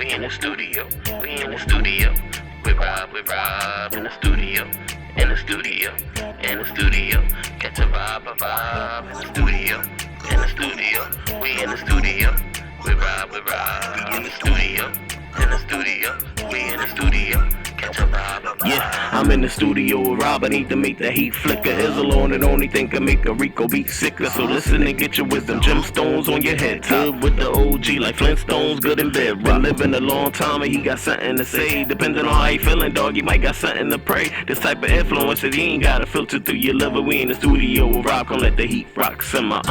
We in the studio. We in the studio. With Rob in the studio. In the studio. In the studio. Catch a vibe in the studio. In the studio. We in the studio. With Rob in the studio. In the studio. We in the studio. Yeah, I'm in the studio with Rob. I need to make the heat flicker. Izzle on it, only thing can make a Rico beat sicker. So listen and get your wisdom. Gemstones on your head. Tub with the OG like Flintstones, good in bed. Been living a long time and he got something to say. Depending on how you feeling, dog, you might got something to pray. This type of influence that you ain't gotta filter through your liver. We in the studio with Rob. Come let the heat rock simmer.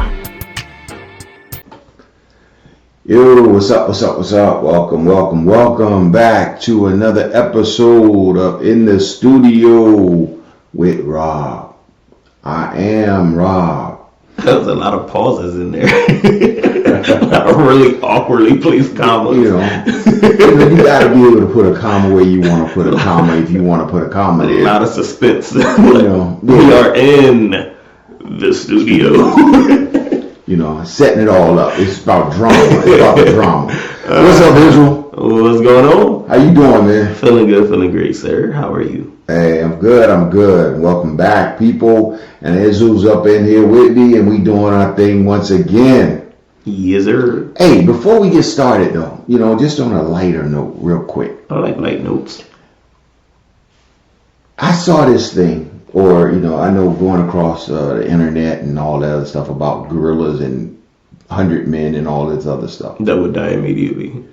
Yo, what's up? Welcome back to another episode of In the Studio with Rob. I am Rob. There was a lot of pauses in there. A lot of really awkwardly placed commas. You gotta be able to put a comma where you want to put a comma if you want to put a comma there. A lot of suspense. We are in the studio. Setting it all up. It's about drama. It's about the drama. What's up, Izzle? What's going on? How you doing, man? Feeling good, feeling great, sir. How are you? Hey, I'm good. Welcome back, people. And Izzle's up in here with me, and we doing our thing once again. Yes, sir. Hey, before we get started, though, just on a lighter note, real quick. I like light notes. I saw this thing. Or, I know going across the internet and all that other stuff about gorillas and 100 men and all this other stuff. That would die immediately.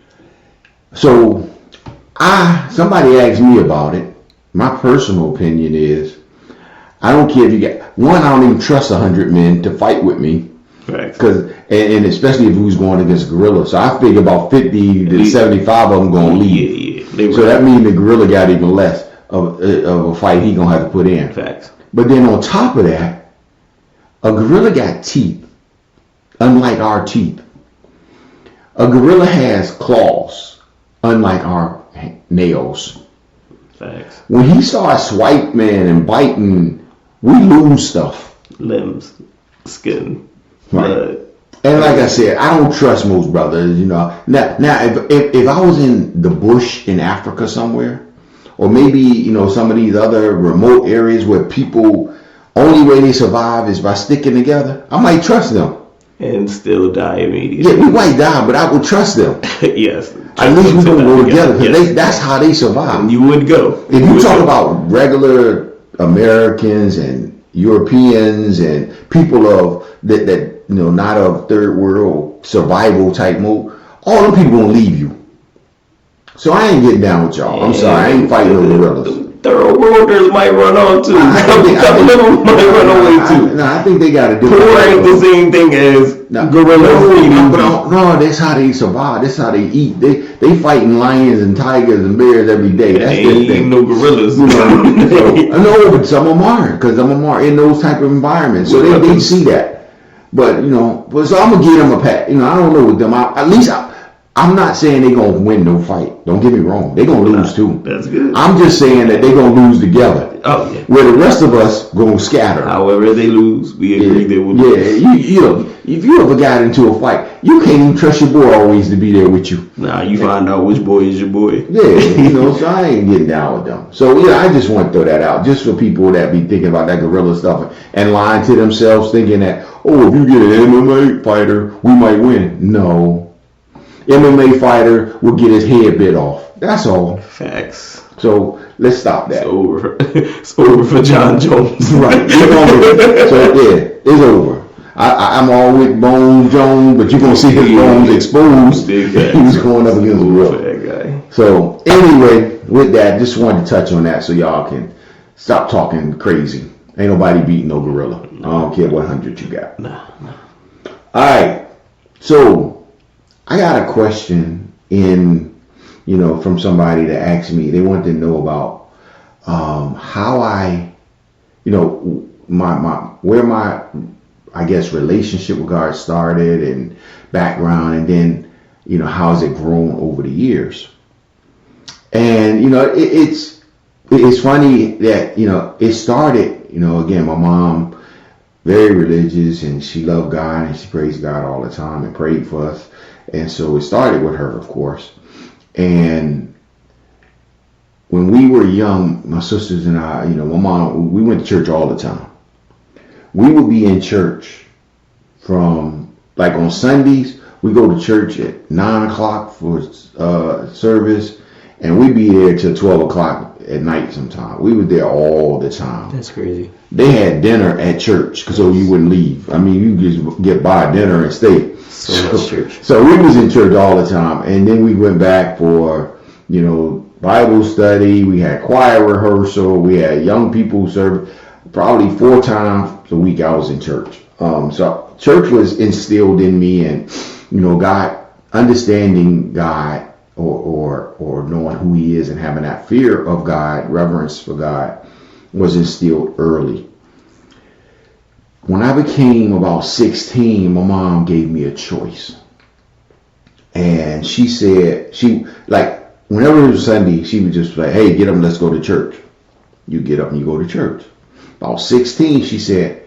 So, somebody asked me about it. My personal opinion is, I don't care if you get, one, I don't even trust 100 men to fight with me. Right. And especially if who's going against gorillas. So I figure about 50 to 75 of them going to leave. Yeah. So that means the gorilla got even less of a fight he gonna have to put in. Facts. But then on top of that, a gorilla got teeth, unlike our teeth. A gorilla has claws, unlike our nails. Facts. When he starts swiping and biting, we lose stuff. Limbs, skin, right. Blood. And like I said, I don't trust most brothers. Now, if I was in the bush in Africa somewhere, or maybe, some of these other remote areas where people, only way they survive is by sticking together, I might trust them. And still die immediately. Yeah, we might die, but I will trust them. Yes. At least we're going to go together, because that's how they survive. And you would go. If you talk about regular Americans and Europeans and people of that not of third world survival type mode, all them people going to leave you. So I ain't getting down with y'all. I'm sorry, I ain't fighting no gorillas. Third worlders might run on too. A couple of them might run away too. No, I think they got to do it. Poor ain't the same thing as gorillas. No, that's how they survive. That's how they eat. They fighting lions and tigers and bears every day. That's their thing. No gorillas. I know, but some of them are, because some of them are in those type of environments. So they see that. But so I'm gonna give them a pat. I don't know with them. I'm not saying they're going to win no fight. Don't get me wrong. They're going to lose too. That's good. I'm just saying that they're going to lose together. Oh, yeah. Where the rest of us going to scatter. However they lose, we agree they will lose. Yeah, if you ever got into a fight, you can't even trust your boy always to be there with you. Nah, you find out which boy is your boy. Yeah, so I ain't getting down with them. So, I just want to throw that out. Just for people that be thinking about that gorilla stuff and lying to themselves, thinking that, if you get an MMA fighter, we might win. No. MMA fighter will get his head bit off. That's all. Facts. So let's stop that. It's over. It's over for John Jones. Right. It's over. I'm all with Bone Jones, but you're gonna see his bones exposed. He was going up against the world. That guy. So anyway, with that, just wanted to touch on that so y'all can stop talking crazy. Ain't nobody beating no gorilla. I don't care what 100 you got. Nah. All right. So I got a question from somebody that asked me. They wanted to know about how I, where my relationship with God started and background, and then how has it grown over the years. And it's funny that it started. Again, my mom, very religious, and she loved God and she praised God all the time and prayed for us. And so it started with her, of course. And when we were young, my sisters and I, my mom, we went to church all the time. We would be in church from, like on Sundays, we go to church at 9 o'clock for service, and we'd be there till 12 o'clock at night sometime. We were there all the time. That's crazy. They had dinner at church, so you wouldn't leave. I mean, you just get by dinner and stay. So much church. So we was in church all the time, and then we went back for, Bible study. We had choir rehearsal. We had young people service. Probably 4 times a week I was in church. So church was instilled in me, and God, understanding God or knowing who He is and having that fear of God, reverence for God, was instilled early. When I became about 16, my mom gave me a choice. And she said, whenever it was Sunday, she would just say, hey, get up and let's go to church. You get up and you go to church. About 16, she said,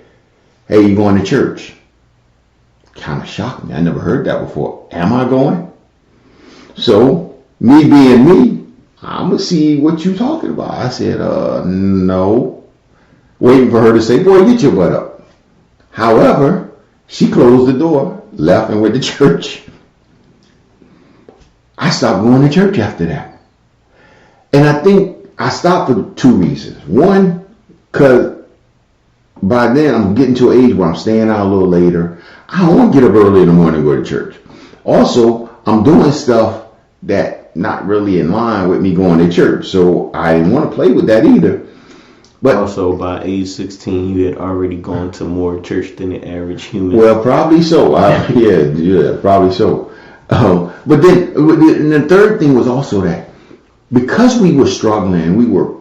hey, you going to church? Kind of shocked me. I never heard that before. Am I going? So, me being me, I'm going to see what you talking about. I said, no. Waiting for her to say, boy, get your butt up. However, she closed the door, left, and went to church. I stopped going to church after that. And I think I stopped for 2 reasons. One, because by then I'm getting to an age where I'm staying out a little later. I don't want to get up early in the morning and go to church. Also, I'm doing stuff that not really in line with me going to church. So I didn't want to play with that either. But also, by age 16, you had already gone to more church than the average human. Well, probably so. Yeah, probably so. But then the third thing was also that because we were struggling, we were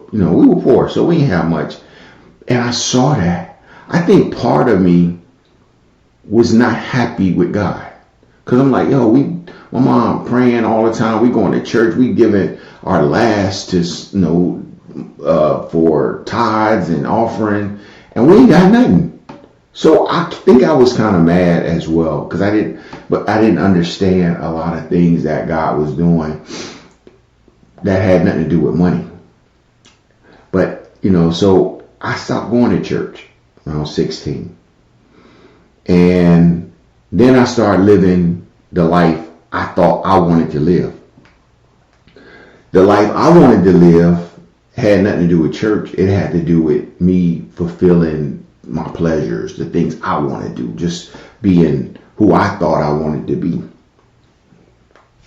poor, so we didn't have much. And I saw that. I think part of me was not happy with God. Because I'm like, my mom praying all the time. We going to church. We giving our last to, for tithes and offering. And we ain't got nothing. So I think I was kind of mad as well. Because I didn't understand a lot of things that God was doing that had nothing to do with money. But, so I stopped going to church when I was 16. And then I started living the life I thought I wanted to live. The life I wanted to live had nothing to do with church. It had to do with me fulfilling my pleasures, the things I want to do, just being who I thought I wanted to be.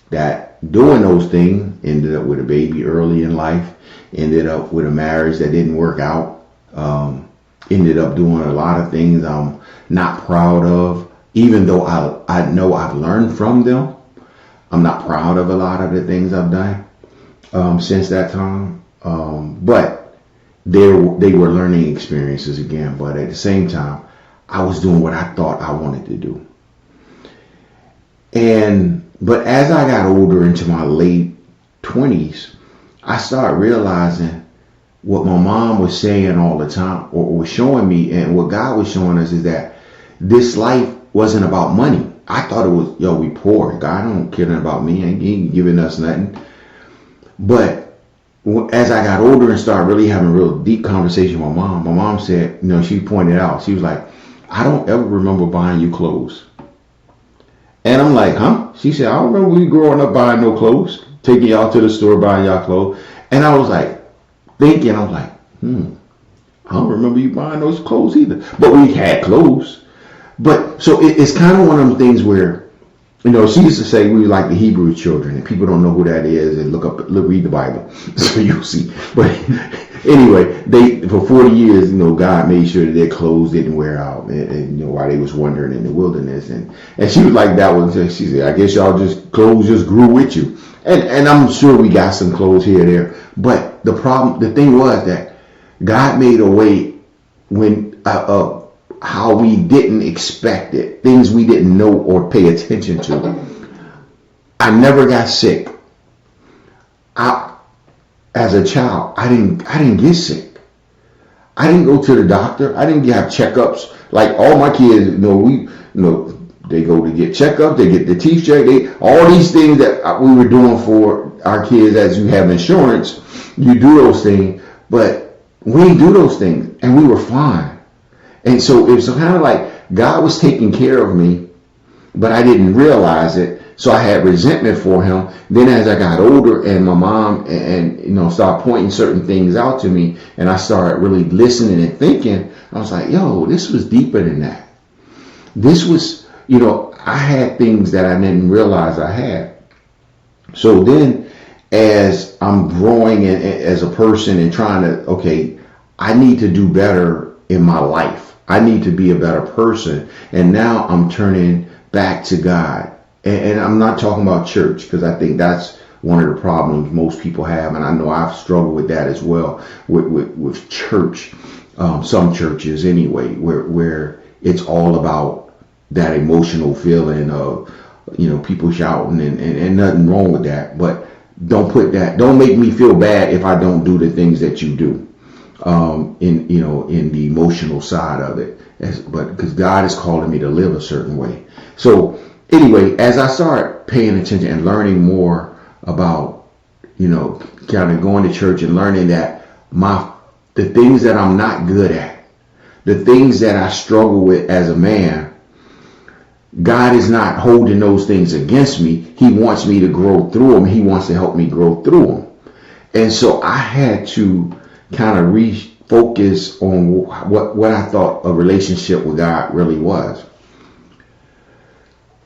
That doing those things ended up with a baby early in life, ended up with a marriage that didn't work out, ended up doing a lot of things I'm not proud of, even though I know I've learned from them. I'm not proud of a lot of the things I've done since that time. But they were learning experiences again. But at the same time, I was doing what I thought I wanted to do. But as I got older into my late 20s, I started realizing what my mom was saying all the time, or was showing me, and what God was showing us, is that this life wasn't about money. I thought it was, we poor. God don't care nothing about me. He ain't giving us nothing. But as I got older and started really having a real deep conversation with my mom said, she pointed out, she was like, I don't ever remember buying you clothes. And I'm like, huh? She said, I don't remember we growing up buying no clothes, taking y'all to the store, buying y'all clothes. And I was like, thinking, I was like, I don't remember you buying those clothes either. But we had clothes. But so it's kind of one of them things where, she used to say we were like the Hebrew children, and people don't know who that is, and read the Bible, so you'll see. But anyway, for 40 years, God made sure that their clothes didn't wear out, and while they was wandering in the wilderness, and she was like that one. She said, I guess clothes just grew with you, and I'm sure we got some clothes here and there, but the thing was that God made a way when how we didn't expect it, things we didn't know or pay attention to. I never got sick. As a child, I didn't get sick. I didn't go to the doctor. I didn't have checkups like all my kids. They go to get checkups. They get the teeth checked. All these things that we were doing for our kids as you have insurance. You do those things, but we didn't do those things, and we were fine. And so it was kind of like God was taking care of me, but I didn't realize it. So I had resentment for him. Then as I got older and my mom and started pointing certain things out to me, and I started really listening and thinking, I was like, yo, this was deeper than that. This was, I had things that I didn't realize I had. So then as I'm growing as a person and trying to, I need to do better in my life. I need to be a better person. And now I'm turning back to God. And I'm not talking about church, because I think that's one of the problems most people have. And I know I've struggled with that as well, with church, some churches anyway, where it's all about that emotional feeling of, people shouting and nothing wrong with that. But don't make me feel bad if I don't do the things that you do, in the emotional side of it. But because God is calling me to live a certain way. So anyway, as I start paying attention and learning more about, kind of going to church and learning that the things that I'm not good at, the things that I struggle with as a man, God is not holding those things against me. He wants me to grow through them. He wants to help me grow through them. And so I had to kind of refocus on what I thought a relationship with God really was.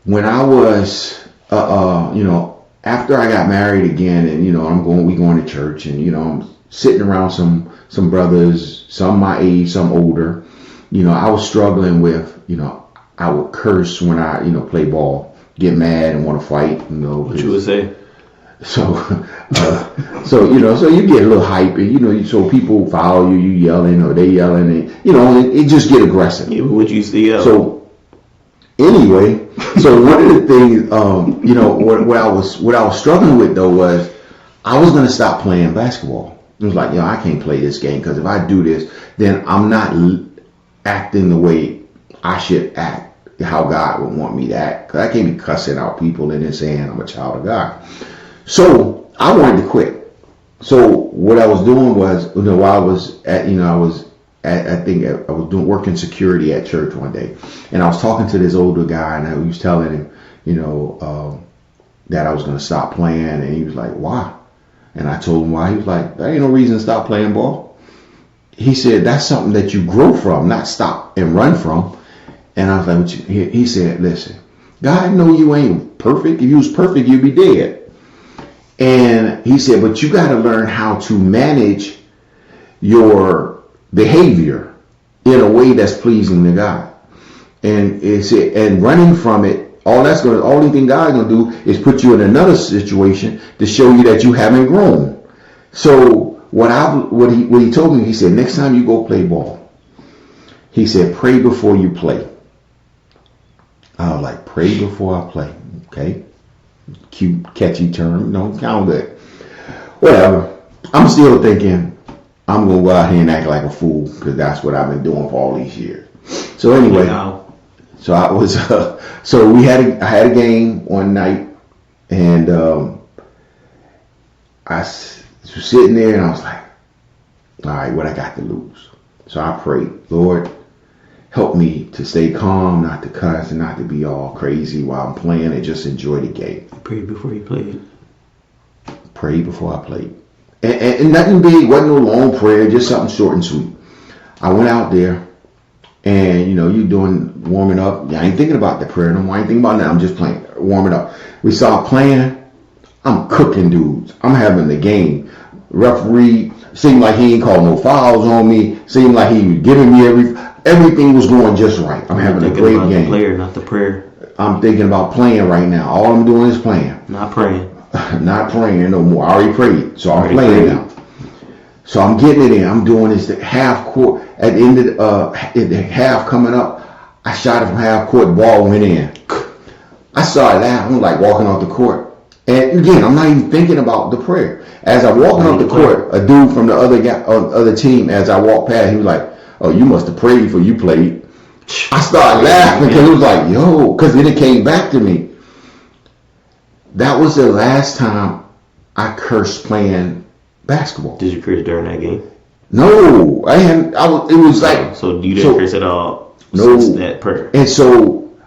When I was, after I got married again, and we going to church, and I'm sitting around some brothers, some my age, some older. I was struggling with, I would curse when I play ball, get mad and want to fight. What you would say? So you get a little hype, and so people follow you, you yelling or they yelling, and it just get aggressive. Yeah, what you see? So anyway. So one of the things, what I was struggling with though was I was going to stop playing basketball. It was like, I can't play this game, because if I do this, then I'm not acting the way I should act, how God would want me to act. Because I can't be cussing out people and then saying I'm a child of God. So I wanted to quit. So what I was doing was, while I was at, I was working security at church one day, and I was talking to this older guy, and I was telling him, that I was going to stop playing, and he was like, why? And I told him why. He was like, there ain't no reason to stop playing ball. He said, that's something that you grow from, not stop and run from. And I was like, he said, listen, God know you ain't perfect. If you was perfect, you'd be dead. And he said, but you got to learn how to manage your behavior in a way that's pleasing to God. And it said, and running from it, only thing God's gonna do is put you in another situation to show you that you haven't grown. So what he told me, he said, next time you go play ball, he said, pray before you play. I was like, pray before I play. Okay, cute, catchy term. Sound good. Whatever. I'm still thinking I'm gonna go out here and act like a fool, because that's what I've been doing for all these years. So anyway, so I was, I had a game one night, and I was sitting there, and I was like, all right, what I got to lose? So I prayed, Lord, help me to stay calm, not to cuss, and not to be all crazy while I'm playing, and just enjoy the game. Pray before you played. Prayed before I played. And nothing big, wasn't no long prayer, just something short and sweet. I went out there, and you doing warming up. I ain't thinking about the prayer no more. I ain't thinking about that. I'm just playing, warming up. We started playing. I'm cooking dudes. I'm having the game. Referee seemed like he ain't called no fouls on me. Seemed like he was giving me everything was going just right. I'm having a great game. The player, not the prayer. I'm thinking about playing right now. All I'm doing is playing. Not praying. Not praying no more. I already prayed, so I'm playing now. So I'm getting it in. I'm doing this half court. At the end of the half coming up, I shot it from half court. The ball went in. I started laughing. I'm like walking off the court. And again, I'm not even thinking about the prayer. As I'm walking off the court, a dude from the other team, as I walked past, he was like, "Oh, you must have prayed before you played." I started laughing because it was like, yo, because then it came back to me. That was the last time I cursed playing basketball. Did you curse during that game? No, I hadn't. It was like. So you didn't curse at all No. since that prayer? And so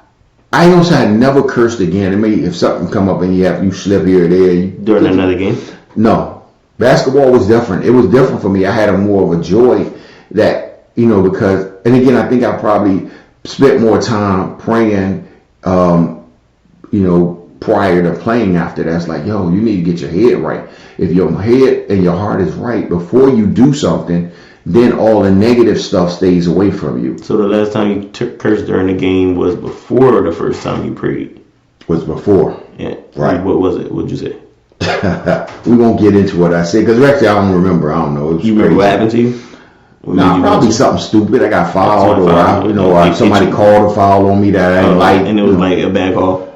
I don't say I never cursed again. It may, if something come up and you slip here or there. During another game? No. Basketball was different. It was different for me. I had more of a joy that, because, and again, I think I probably spent more time praying, prior to playing after that. It's like, yo, you need to get your head right. If your head and your heart is right before you do something, then all the negative stuff stays away from you. So the last time you cursed during the game was before the first time you prayed? Was before. Yeah. Right. What was it? What'd you say? We won't get into what I said because actually I don't remember. I don't know. You remember what happened to you? Probably something stupid. I got fouled, or somebody called a foul on me that I didn't like. And it was like a bad call?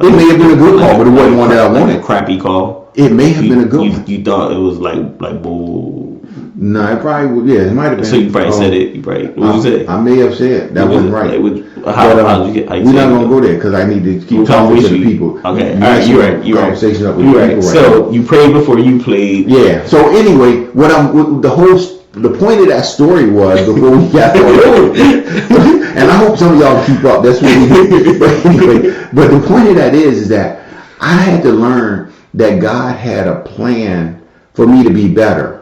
It may have been a good call, but it wasn't one that I wanted. Like a crappy call? It may have been a good one. You thought it was like bull? No, it probably would. Yeah, it might have been. So you probably said it. You probably, what you say? I may have said that wasn't right. Like, how did you get? We're not gonna go there because I need to keep talking to the people. Okay, all right, you're right. You're conversation right. Up with You're people right. So you prayed before you played. Yeah. So anyway, the point of that story was before we got on, and I hope some of y'all keep up. That's what we do. But anyway, but the point of that is that I had to learn that God had a plan for me to be better.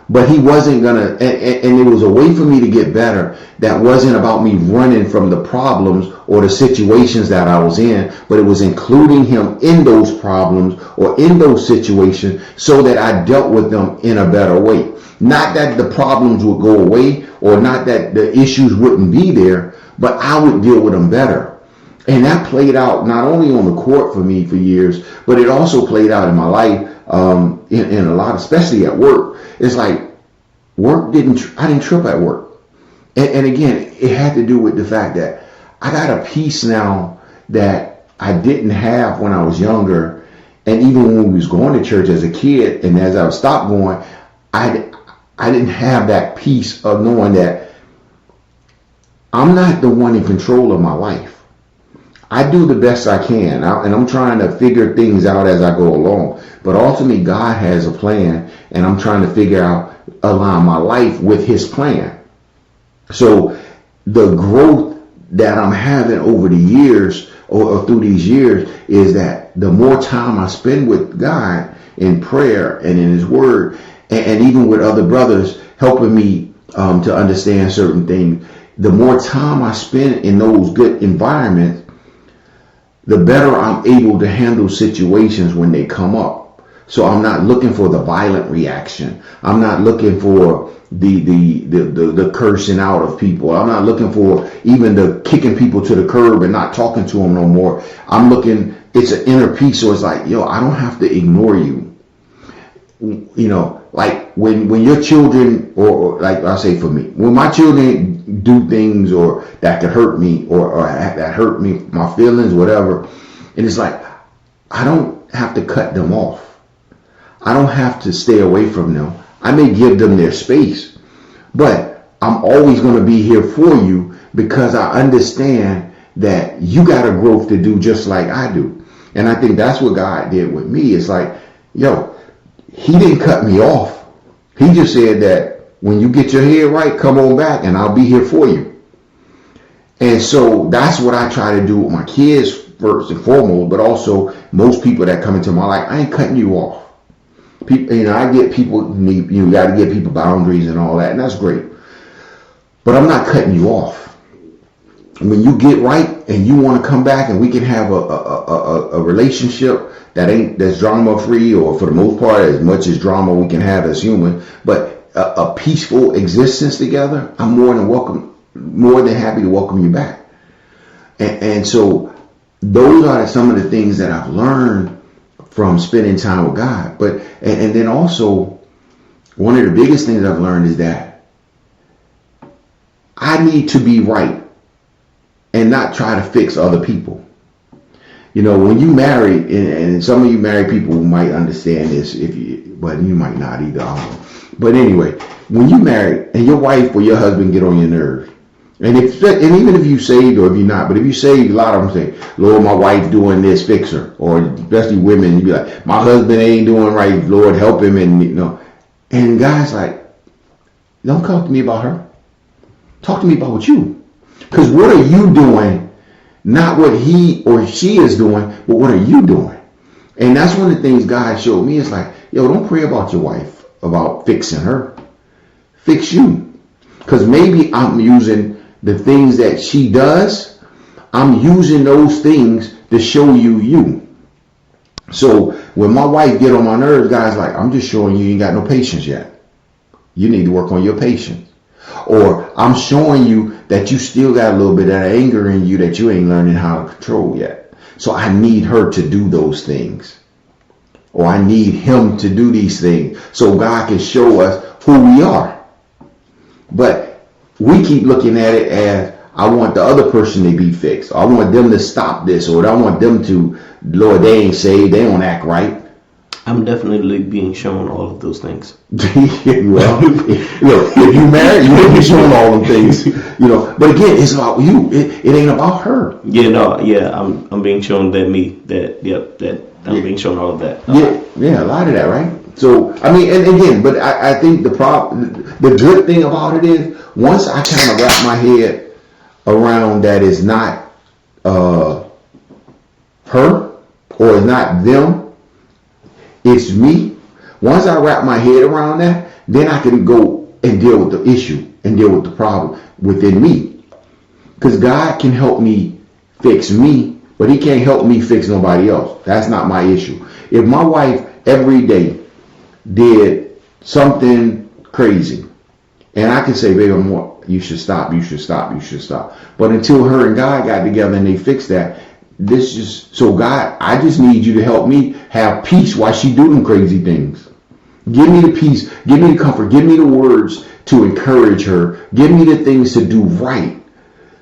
But he wasn't gonna, and it was a way for me to get better that wasn't about me running from the problems or the situations that I was in, but it was including him in those problems or in those situations so that I dealt with them in a better way. Not that the problems would go away or not that the issues wouldn't be there, but I would deal with them better. And that played out not only on the court for me for years, but it also played out in my life in a lot, especially at work. It's like I didn't trip at work. And again, it had to do with the fact that I got a peace now that I didn't have when I was younger. And even when we was going to church as a kid and as I stopped going, I didn't have that peace of knowing that I'm not the one in control of my life. I do the best I can, and I'm trying to figure things out as I go along. But ultimately, God has a plan, and I'm trying to align my life with his plan. So the growth that I'm having over the years, or through these years, is that the more time I spend with God in prayer and in his word, and even with other brothers helping me to understand certain things, the more time I spend in those good environments, the better I'm able to handle situations when they come up. So I'm not looking for the violent reaction. I'm not looking for the cursing out of people. I'm not looking for even the kicking people to the curb and not talking to them no more. I'm looking, it's an inner peace. So it's like, yo, I don't have to ignore you. Like when your children, or like I say for me, when my children do things or that could hurt me or that hurt me, my feelings, whatever, and it's like, I don't have to cut them off. I don't have to stay away from them. I may give them their space, but I'm always going to be here for you because I understand that you got a growth to do just like I do. And I think that's what God did with me. It's like, yo, he didn't cut me off. He just said that when you get your head right, come on back and I'll be here for you. And so that's what I try to do with my kids first and foremost, but also most people that come into my life. I ain't cutting you off. People, I get people, you got to give people boundaries and all that, and that's great. But I'm not cutting you off. When you get right and you want to come back and we can have a relationship that's drama free, or for the most part as much as drama we can have as human, but a peaceful existence together, I'm more than happy to welcome you back. And so those are some of the things that I've learned from spending time with God. But and then also one of the biggest things I've learned is that I need to be right and not try to fix other people. When you marry, and some of you married people might understand this, but you might not either. But anyway, when you marry and your wife or your husband get on your nerves, And even if you saved or if you're not, but if you saved, a lot of them say, Lord, my wife doing this, fix her. Or especially women, you be like, my husband ain't doing right, Lord, help him. And and God's like, don't talk to me about her. Talk to me about you. Because what are you doing? Not what he or she is doing, but what are you doing? And that's one of the things God showed me. It's like, yo, don't pray about your wife, about fixing her. Fix you. Because maybe I'm using the things that she does, I'm using those things to show you. So when my wife get on my nerves, God's like, I'm just showing you ain't got no patience yet. You need to work on your patience. Or I'm showing you that you still got a little bit of anger in you that you ain't learning how to control yet. So I need her to do those things. Or I need him to do these things so God can show us who we are. But we keep looking at it as, I want the other person to be fixed. Or I want them to stop this. Or I want them to, Lord, they ain't saved. They don't act right. I'm definitely being shown all of those things. Well, if you married, you will be shown all them things. But again, it's about you. It ain't about her. I'm being shown that I'm being shown all of that. A lot of that, right? So, I mean, and again, but I think the good thing about it is, once I kind of wrap my head around that it's not her or it's not them, it's me. Once I wrap my head around that, then I can go and deal with the issue and deal with the problem within me. Because God can help me fix me, but he can't help me fix nobody else. That's not my issue. If my wife every day did something crazy, and I can say, baby, you should stop. But until her and God got together and they fixed that, God, I just need you to help me have peace while she doing crazy things. Give me the peace, give me the comfort, give me the words to encourage her, give me the things to do right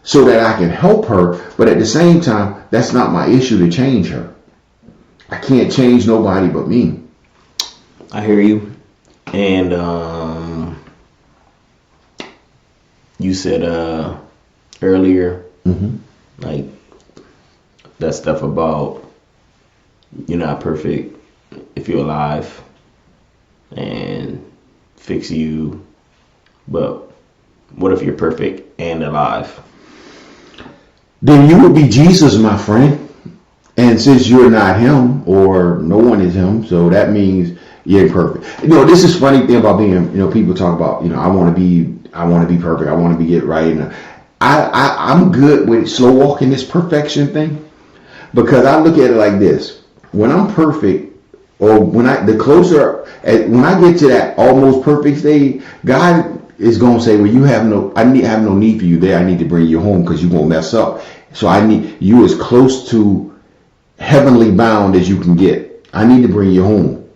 so that I can help her. But at the same time, that's not my issue to change her. I can't change nobody but me. I hear you. And you said earlier, like that stuff about you're not perfect if you're alive and fix you, but what if you're perfect and alive? Then you would be Jesus, my friend. And since you're not him, or no one is him, so that means you're perfect. This is funny thing about being, people talk about, I want to be perfect. I want to get right. And I'm good with slow walking this perfection thing, because I look at it like this. When I'm perfect, or when I get to that almost perfect stage, God is going to say, well, I have no need for you there. I need to bring you home because you're going to mess up. So I need you as close to heavenly bound as you can get. I need to bring you home.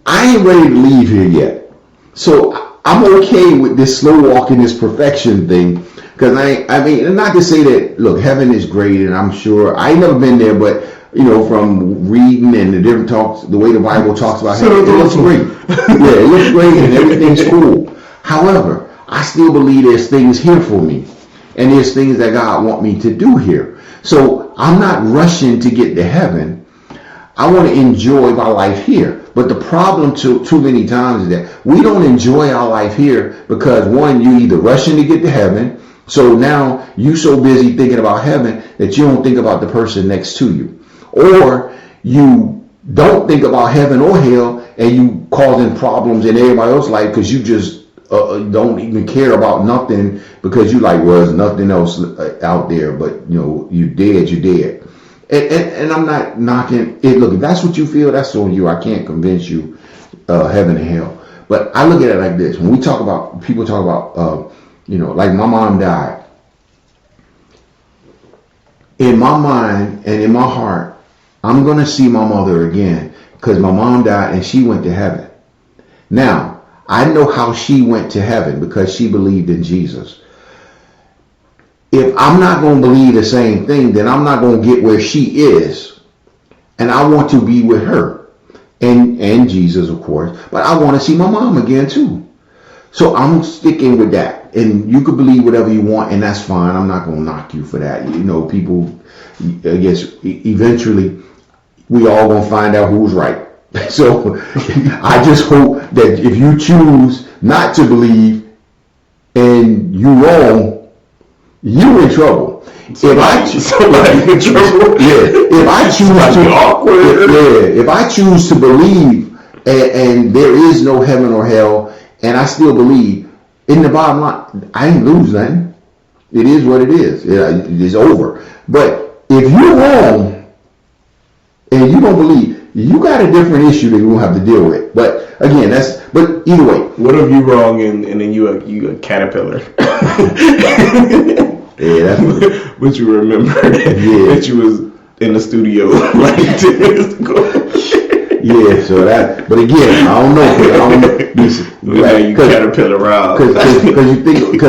I ain't ready to leave here yet. So I'm okay with this slow walking, this perfection thing. Because I mean, not to say that, look, heaven is great, and I'm sure, I ain't never been there, but, from reading and the different talks, the way the Bible talks about heaven, it looks great. Yeah, it looks great and everything's cool. However, I still believe there's things here for me. And there's things that God want me to do here. So I'm not rushing to get to heaven. I want to enjoy my life here. But the problem too many times is that we don't enjoy our life here because, one, you either rushing to get to heaven. So now you so busy thinking about heaven that you don't think about the person next to you. Or you don't think about heaven or hell and you causing problems in everybody else's life because you just don't even care about nothing because you like, well, there's nothing else out there, but you're dead. And I'm not knocking it. Look, if that's what you feel, that's on you. I can't convince you heaven and hell. But I look at it like this. When people talk about, like my mom died. In my mind and in my heart, I'm going to see my mother again because my mom died and she went to heaven. Now, I know how she went to heaven because she believed in Jesus. If I'm not going to believe the same thing, then I'm not going to get where she is. And I want to be with her and Jesus, of course. But I want to see my mom again too. So I'm sticking with that. And you could believe whatever you want, and that's fine. I'm not going to knock you for that. You know, people, I guess, eventually, we all going to find out who's right. So I just hope that if you choose not to believe and you wrong, you in trouble. Somebody in trouble. If I choose to awkward. if I choose to believe and there is no heaven or hell, and I still believe, in the bottom line, I ain't lose nothing. It is what it is. It's over. But if you're wrong and you don't believe, you got a different issue that you won't have to deal with. But again, but either way. What if you wrong and then you a caterpillar? Yeah, that's what But you remember that you was in the studio like 10 minutes ago. yeah, so that, but again, I don't know. Now you caterpillar Rob. Because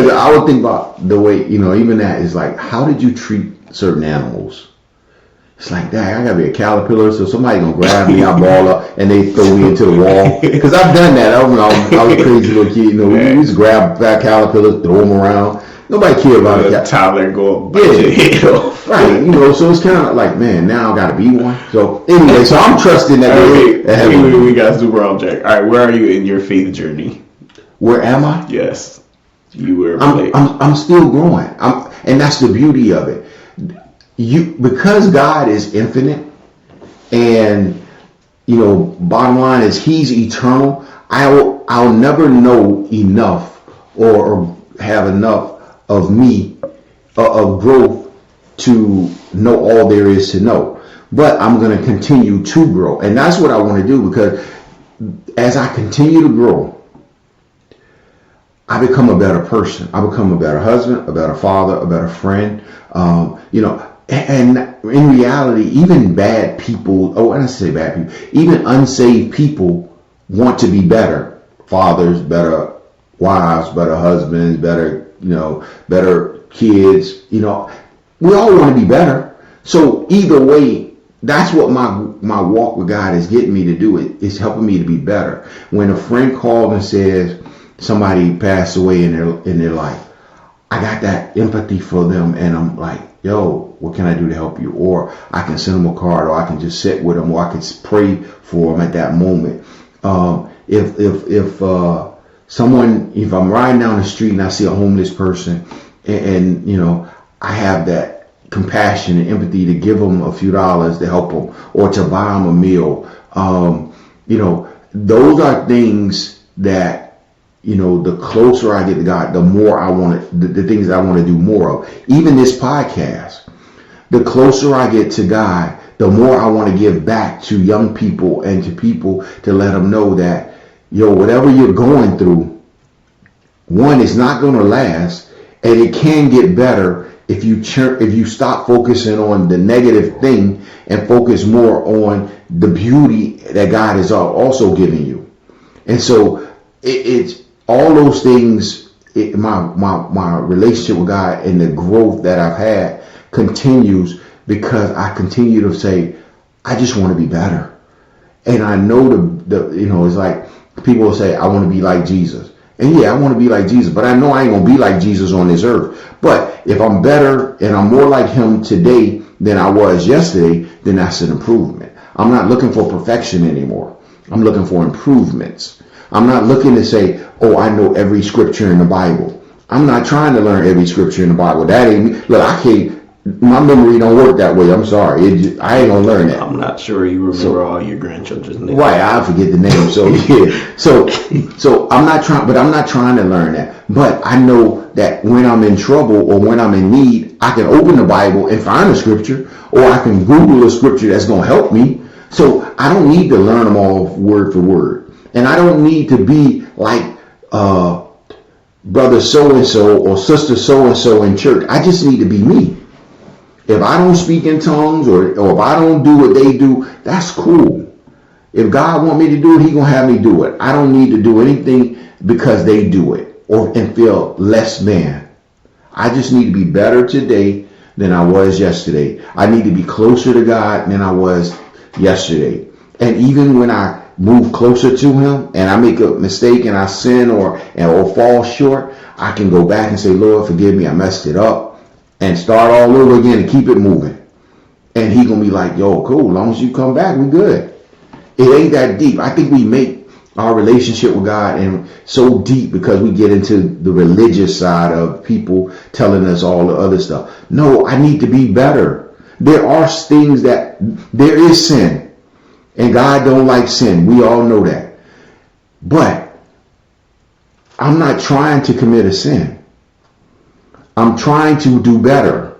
I would think about the way, you know, even that is like, how did you treat certain animals? It's like, dang, I gotta be a caterpillar, so somebody gonna grab me, I ball up, and they throw me into the wall. Because I've done that. I was a crazy little kid. You know, we used to grab fat caterpillars, throw them around. Nobody cared about it. Tyler go bite your head off. Right, you know, so it's kind of like, man, now I gotta be one. So anyway, so I'm trusting that we got super object. All right, where are you in your faith journey? Where am I? Yes, you were. I'm still growing. And that's the beauty of it. Because God is infinite, and you know, bottom line is He's eternal. I'll never know enough or have enough of me, of growth, to know all there is to know. But I'm going to continue to grow. And that's what I want to do, because as I continue to grow, I become a better person. I become a better husband, a better father, a better friend. You know, and in reality, even bad people, when I say bad people, even unsaved people want to be better fathers, better wives, better husbands, better, you know, better kids. You know, we all want to be better. So either way, that's what my walk with God is getting me to do. It's helping me to be better. When a friend calls and says somebody passed away in their life, I got that empathy for them, and I'm like, yo, what can I do to help you? Or I can send them a card, or I can just sit with them, or I can pray for them at that moment. If I'm riding down the street and I see a homeless person, and you know, I have that compassion and empathy to give them a few dollars to help them, or to buy them a meal. You know, those are things that, you know, the closer I get to God, the more I want it, the things that I want to do more of. Even this podcast, the closer I get to God, the more I want to give back to young people and to people, to let them know that, yo, whatever you're going through, one, it's not going to last, and it can get better if you stop focusing on the negative thing and focus more on the beauty that God is also giving you. And so it's all those things. My relationship with God and the growth that I've had continues because I continue to say, I just want to be better. And I know the you know, it's like people will say, I want to be like Jesus. And yeah, I want to be like Jesus, but I know I ain't going to be like Jesus on this earth. But if I'm better and I'm more like him today than I was yesterday, then that's an improvement. I'm not looking for perfection anymore. I'm looking for improvements. I'm not looking to say, oh, I know every scripture in the Bible. I'm not trying to learn every scripture in the Bible. That ain't me. Look, I can't. My memory don't work that way. I'm sorry. I ain't gonna learn that. I'm not sure you remember all your grandchildren's names. Right, I forget the name. So yeah. So I'm not trying to learn that. But I know that when I'm in trouble or when I'm in need, I can open the Bible and find a scripture, or I can Google a scripture that's gonna help me. So I don't need to learn them all word for word. And I don't need to be like brother so-and-so or sister so-and-so in church. I just need to be me. If I don't speak in tongues or if I don't do what they do, that's cool. If God want me to do it, he gonna have me do it. I don't need to do anything because they do it and feel less than. I just need to be better today than I was yesterday. I need to be closer to God than I was yesterday. And even when I move closer to him and I make a mistake and I sin or fall short, I can go back and say, Lord, forgive me, I messed it up, and start all over again and keep it moving. And he gonna be like, yo, cool, as long as you come back, we good. It ain't that deep. I think we make our relationship with God and so deep because we get into the religious side of people telling us all the other stuff. No, I need to be better. There are things that there is sin, and God don't like sin. We all know that. But I'm not trying to commit a sin. I'm trying to do better.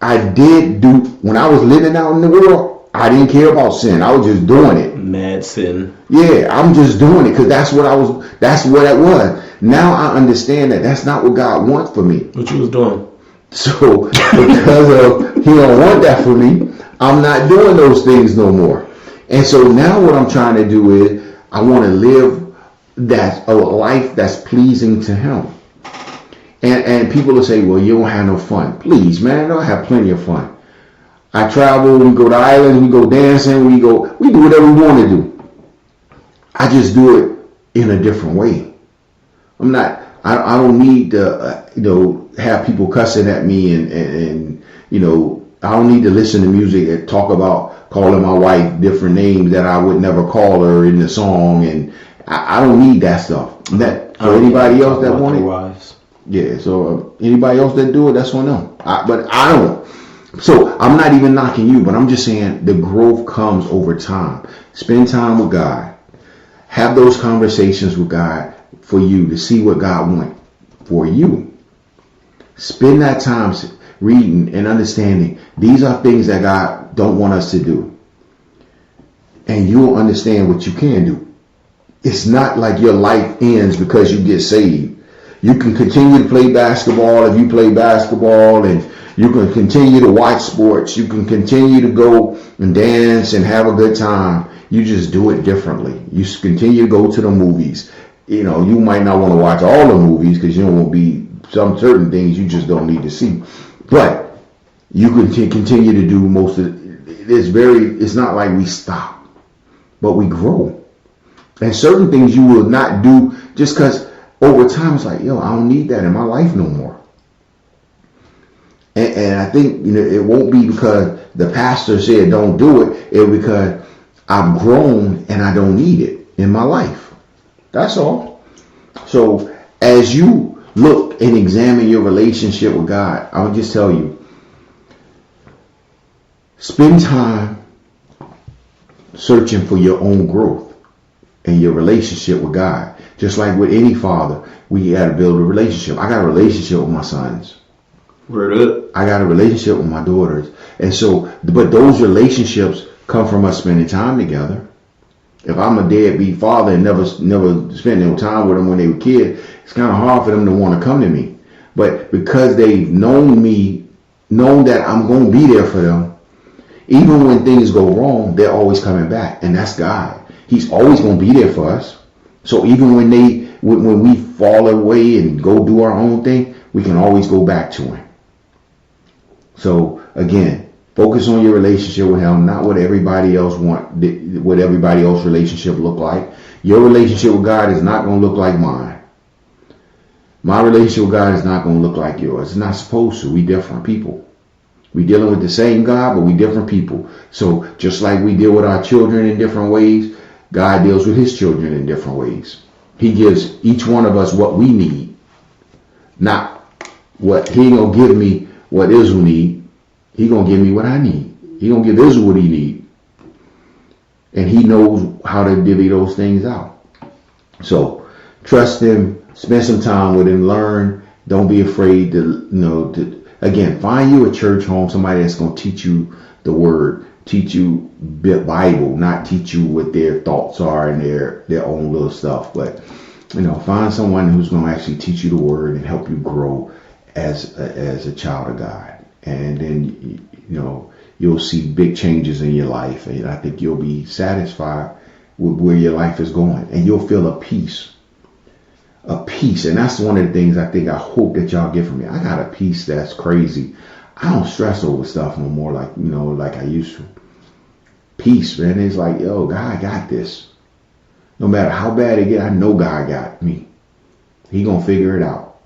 When I was living out in the world, I didn't care about sin. I was just doing it. Mad sin. Yeah, I'm just doing it because that's what it was. Now I understand that that's not what God wants for me. What you was doing? So because of he don't want that for me, I'm not doing those things no more. And so now what I'm trying to do is I want to live a life that's pleasing to him. And people will say, well, you don't have no fun. Please, man, I have plenty of fun. I travel, we go to islands, we go dancing, we do whatever we want to do. I just do it in a different way. I don't need to, have people cussing at me and I don't need to listen to music and talk about calling my wife different names that I would never call her in the song. And I don't need that stuff. For anybody else that want it. Yeah, so anybody else that do it, that's on them. But I don't. So I'm not even knocking you, but I'm just saying the growth comes over time. Spend time with God. Have those conversations with God for you to see what God wants for you. Spend that time reading and understanding. These are things that God don't want us to do. And you'll understand what you can do. It's not like your life ends because you get saved. You can continue to play basketball if you play basketball, and you can continue to watch sports. You can continue to go and dance and have a good time. You just do it differently. You continue to go to the movies. You might not want to watch all the movies because you don't want to be some certain things you just don't need to see. But you can continue to do most of it. It's not like we stop, but we grow. And certain things you will not do just because over time it's like, I don't need that in my life no more. And I think, it won't be because the pastor said don't do it. It's because I've grown and I don't need it in my life. That's all. So as you look and examine your relationship with God, I would just tell you, spend time searching for your own growth and your relationship with God. Just like with any father, we got to build a relationship. I got a relationship with my sons. Word up. I got a relationship with my daughters. And so, but those relationships come from us spending time together. If I'm a deadbeat father and never spent no time with them when they were kids, it's kind of hard for them to want to come to me. But because they've known me, known that I'm going to be there for them, even when things go wrong, they're always coming back. And that's God. He's always going to be there for us. So even when we fall away and go do our own thing, we can always go back to him. So again, focus on your relationship with him, not what everybody else what everybody else's relationship look like. Your relationship with God is not going to look like mine. My relationship with God is not going to look like yours. It's not supposed to. We different people. We dealing with the same God, but we different people. So just like we deal with our children in different ways, God deals with his children in different ways. He gives each one of us what we need. Not what he ain't going to give me what Israel need. He going to give me what I need. He going to give Israel what he need. And he knows how to divvy those things out. So trust him. Spend some time with him. Learn. Don't be afraid to again, find you a church home, somebody that's going to teach you the word. Teach you Bible, not teach you what their thoughts are and their own little stuff. But find someone who's going to actually teach you the word and help you grow as a child of God. And then you'll see big changes in your life, and I think you'll be satisfied with where your life is going, and you'll feel a peace. And that's one of the things I hope that y'all get from me. I got a peace that's crazy. I don't stress over stuff no more like I used to. Peace, man. It's like, God got this. no matter how bad it get, I know God got me. He gonna figure it out.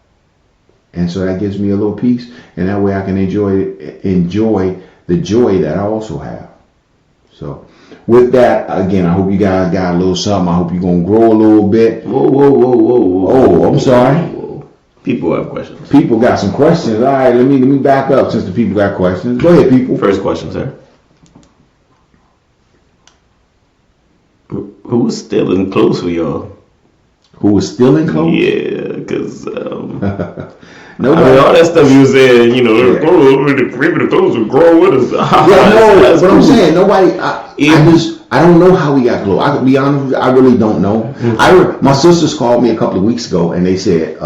And so that gives me a little peace, and that way I can enjoy the joy that I also have. So with that, again, I hope you guys got a little something. I hope you're gonna grow a little bit. Whoa. Oh, I'm sorry. Whoa. People have questions. People got some questions. All right, let me back up since the people got questions. Go ahead, people. First question, sir. Who was stealing clothes for y'all? Who was stealing clothes? Yeah, because Nobody. I mean, all that stuff you said, you know, Yeah. the clothes will grow with us. Yeah, no, That's but I'm cool. saying nobody. I don't know how we got clothes. I could be honest with you, I really don't know. My sisters called me a couple of weeks ago and they said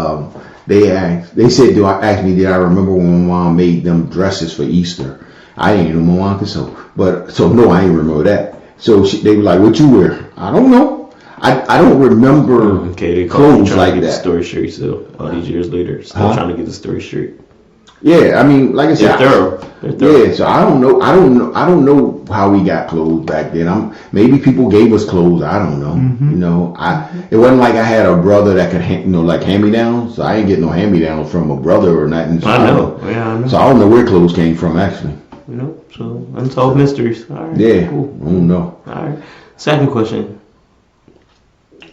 did I remember when my mom made them dresses for Easter? I didn't know my mom could sew, no, I ain't remember that. So they were like, "What you wear?" I don't know. I don't remember Okay, they clothes trying like to get that. the story straight still. All these years later, still trying to get the story straight. Yeah, I mean, like I said, They're thorough. yeah. So I don't know how we got clothes back then. Maybe people gave us clothes. I don't know. You know, it wasn't like I had a brother that could, like hand me downs. So I ain't get no hand me downs from a brother or nothing. So I know. Yeah, I know. So I don't know where clothes came from actually. You know, so unsolved mysteries. All right. Yeah, Cool. I don't know. All right. Second question.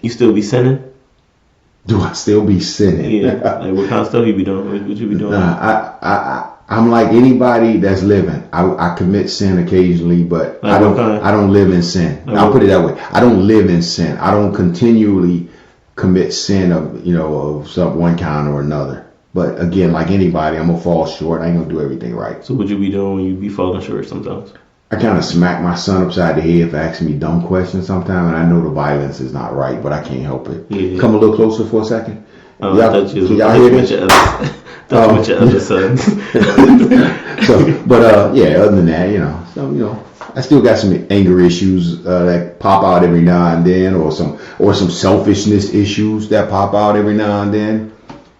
You still be sinning? Do I still be sinning? Yeah. Like what kind of stuff you be doing? What you be doing? I'm like anybody that's living. I commit sin occasionally, but Like what kind? I don't live in sin. Like I'll what? put it that way. I don't live in sin. I don't continually commit sin of some one kind or another. But again, like anybody, I'm gonna fall short. I ain't gonna do everything right. So what you be doing when you be falling short sometimes? I kind of smack my son upside the head for asking me dumb questions sometimes, and I know the violence is not right, but I can't help it. Yeah. Come a little closer for a second. I Y'all- thought you can was y'all hear with me? your other, with your other sons. Yeah, other than that, I still got some anger issues that pop out every now and then, or some selfishness issues that pop out every now and then.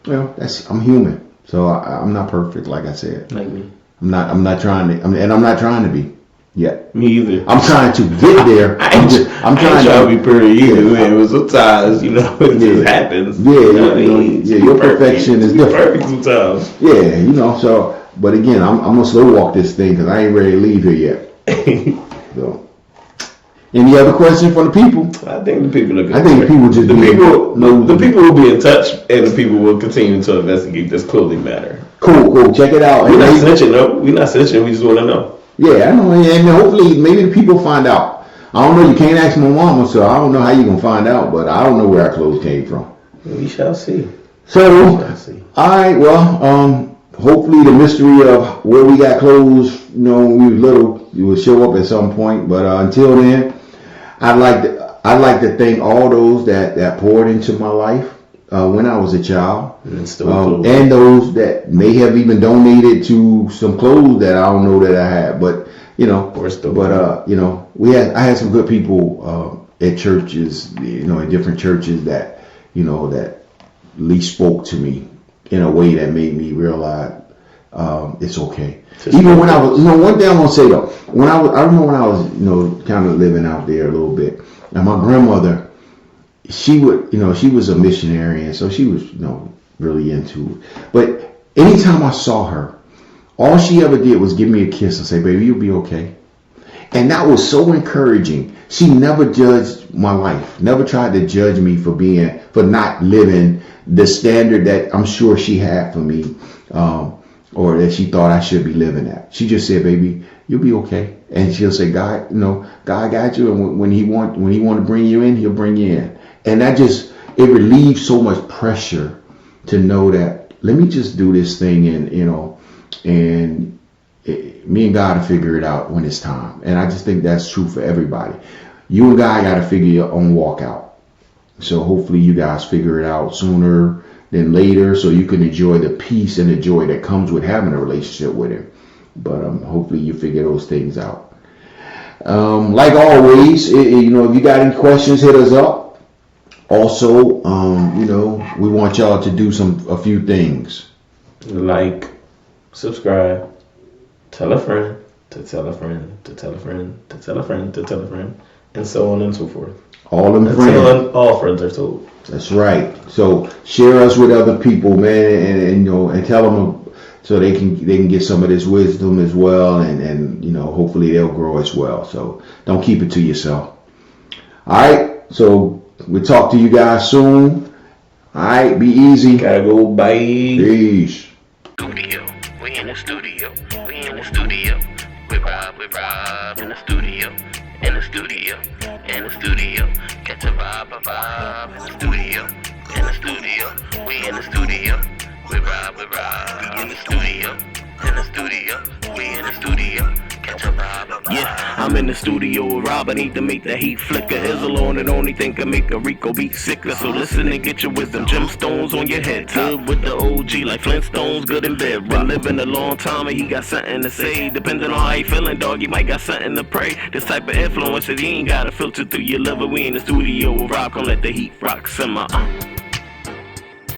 I'm human, so I'm not perfect, like I said. Like me. I'm not trying to, and I'm not trying to be yet. Me either. I'm trying to get there. I'm trying to be pretty either, Yeah. man. But sometimes, it just happens. Yeah, You know what I mean? your perfection is You different. perfect sometimes. Yeah, so, but again, I'm gonna slow walk this thing because I ain't ready to leave here yet. So, any other question from the people? I think the people are good. I think the people just the be people nosy. the people will be in touch, and the people will continue to investigate this clothing matter. Cool. Check it out. We're not And snitching, no. We're not snitching. We just want to know. yeah, I know, and hopefully maybe the people find out. I don't know. You can't ask my mama, so I don't know how you gonna find out. But I don't know where our clothes came from. We shall see. So, We shall see. all right. Well, hopefully the mystery of where we got clothes, when we was little, it will show up at some point. But until then, I'd like to thank all those that poured into my life when I was a child, And still and those that may have even donated to some clothes that I don't know that I had. But We're still I had some good people at churches, in different churches that that at least spoke to me in a way that made me realize it's okay. Even when I was, one thing I'm gonna say though, I remember when I was, kind of living out there a little bit, and my grandmother, she was a missionary, and so she was, really into it. But anytime I saw her, all she ever did was give me a kiss and say, "Baby, you'll be okay." And that was so encouraging. She never judged my life, never tried to judge me for not living the standard that I'm sure she had for me, or that she thought I should be living at. She just said, "Baby, you'll be okay." And she'll say, God got you, and when he want to bring you in, he'll bring you in. And that it relieves so much pressure to know that, let me just do this thing, and me and God will figure it out when it's time. And I just think that's true for everybody. You and God got to figure your own walk out. So hopefully you guys figure it out sooner than later, so you can enjoy the peace and the joy that comes with having a relationship with him. But hopefully you figure those things out. Like always, if you got any questions, hit us up. Also, we want y'all to do a few things. Like, subscribe, tell a friend, to tell a friend, to tell a friend, to tell a friend, to tell a friend, and so on and so forth. All them friends. Until all friends are told. That's right. So share us with other people, man, and you know, and tell them so they can get some of this wisdom as well, and you know, hopefully they'll grow as well. So don't keep it to yourself. All right. So we'll talk to you guys soon. All right. Be easy. Gotta go. Bye. Peace. Studio. We in the studio. We in the studio. We Rob in the studio. In the studio. In the studio. Catch a vibe in the studio. In the studio. We in the studio. We Rob in the studio. In the studio. We in the studio. Catch a vibe. Yeah, I'm in the studio with Rob. I need to make the heat flicker. Izzle on it, only thing can make a Rico beat sicker. So listen and get your wisdom. Gemstones on your head. Good with the OG like Flintstones, good in bed. Been living a long time and he got something to say. Depending on how you feeling, dog, you might got something to pray. This type of influence that you ain't gotta filter through your liver. We in the studio with Rob. Come let the heat rock simmer.